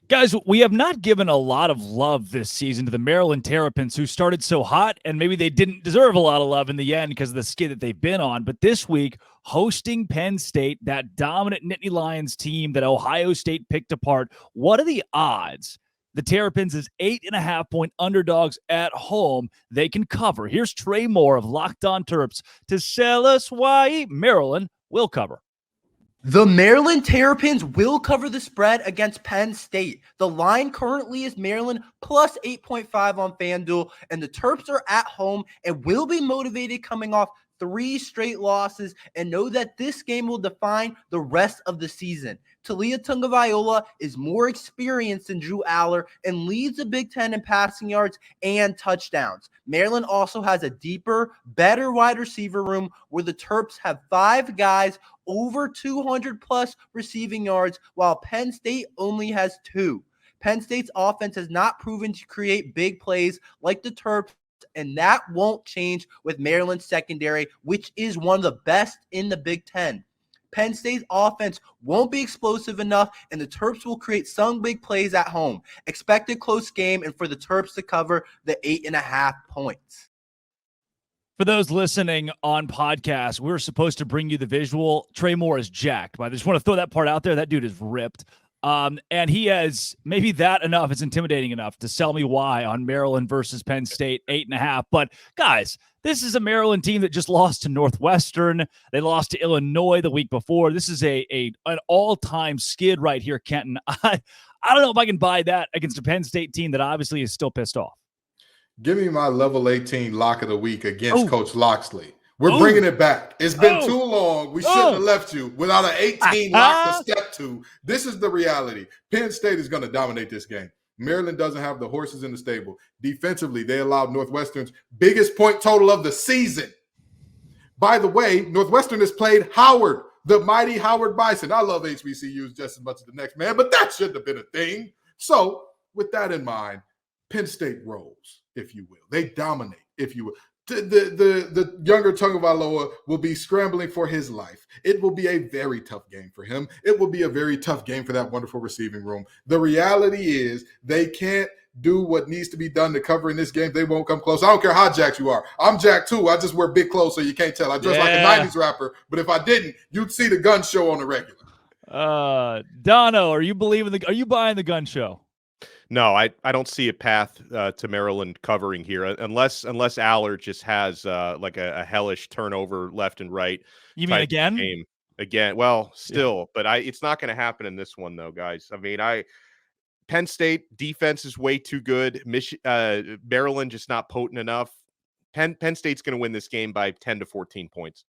Guys, we have not given a lot of love this season to the Maryland Terrapins, who started so hot, and maybe they didn't deserve a lot of love in the end because of the skid that they've been on. But this week, hosting Penn State, that dominant Nittany Lions team that Ohio State picked apart, what are the odds the Terrapins is 8.5-point underdogs at home they can cover? Here's Tre Moore of Locked On Terps to sell us why Maryland will cover. The Maryland Terrapins will cover the spread against Penn State. The line currently is Maryland plus 8.5 on FanDuel, and the Terps are at home and will be motivated coming off 3 straight losses and know that this game will define the rest of the season. Talia Tungavailoa is more experienced than Drew Aller and leads the Big Ten in passing yards and touchdowns. Maryland also has a deeper, better wide receiver room where the Terps have 5 guys over 200-plus receiving yards, while Penn State only has 2. Penn State's offense has not proven to create big plays like the Terps, and that won't change with Maryland's secondary, which is one of the best in the Big Ten. Penn State's offense won't be explosive enough, and the Terps will create some big plays at home. Expect a close game and for the Terps to cover the 8.5 points. For those listening on podcast, we were supposed to bring you the visual. Tre Moore is jacked, but I just want to throw that part out there. That dude is ripped. And he has maybe that enough. It's intimidating enough to sell me why on Maryland versus Penn State 8.5. But guys, this is a Maryland team that just lost to Northwestern. They lost to Illinois the week before. This is an all-time skid right here, Kenton. I don't know if I can buy that against a Penn State team that obviously is still pissed off. Give me my level 18 lock of the week against Coach Loxley. We're bringing it back. It's been too long. We shouldn't have left you without an 18 lock to step to. This is the reality. Penn State is going to dominate this game. Maryland doesn't have the horses in the stable. Defensively, they allowed Northwestern's biggest point total of the season. By the way, Northwestern has played Howard, the mighty Howard Bison. I love HBCUs just as much as the next man, but that shouldn't have been a thing. So with that in mind, Penn State rolls, if you will. They dominate, if you will. The younger Tungavailoa will be scrambling for his life. It will be a very tough game for him. It will be a very tough game for that wonderful receiving room. The reality is they can't do what needs to be done to cover in this game. They won't come close. I don't care how jacked you are. I'm jacked too. I just wear big clothes so you can't tell. I dress like a 90s rapper, but if I didn't, you'd see the gun show on the regular. Dono, are you buying the gun show? No, I don't see a path to Maryland covering here unless Aller just has like a hellish turnover left and right. You mean again? Game. Again. Well, still, but it's not going to happen in this one though, guys. I mean, Penn State defense is way too good. Maryland just not potent enough. Penn State's going to win this game by 10 to 14 points.